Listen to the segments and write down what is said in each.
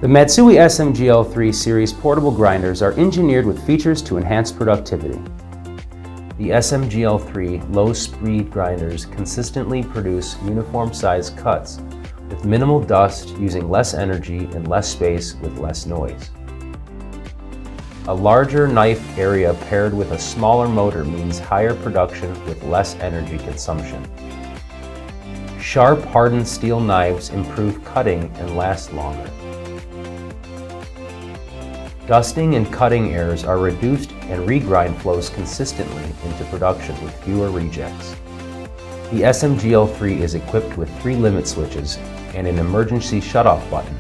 The Matsui SMGL3 series portable grinders are engineered with features to enhance productivity. The SMGL3 low-speed grinders consistently produce uniform-sized cuts with minimal dust using less energy and less space with less noise. A larger knife area paired with a smaller motor means higher production with less energy consumption. Sharp, hardened steel knives improve cutting and last longer. Dusting and cutting errors are reduced and regrind flows consistently into production with fewer rejects. The SMGL3 is equipped with 3 limit switches and an emergency shutoff button.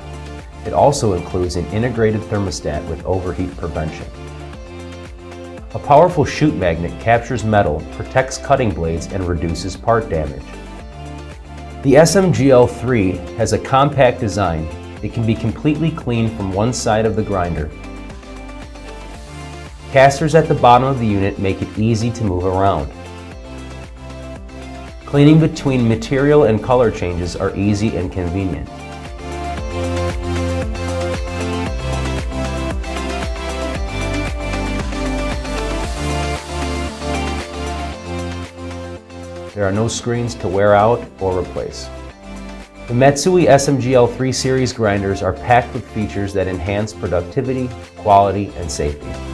It also includes an integrated thermostat with overheat prevention. A powerful chute magnet captures metal, protects cutting blades, and reduces part damage. The SMGL3 has a compact design. It can be completely cleaned from one side of the grinder. Casters at the bottom of the unit make it easy to move around. Cleaning between material and color changes are easy and convenient. There are no screens to wear out or replace. The Matsui SMGL3 series grinders are packed with features that enhance productivity, quality, and safety.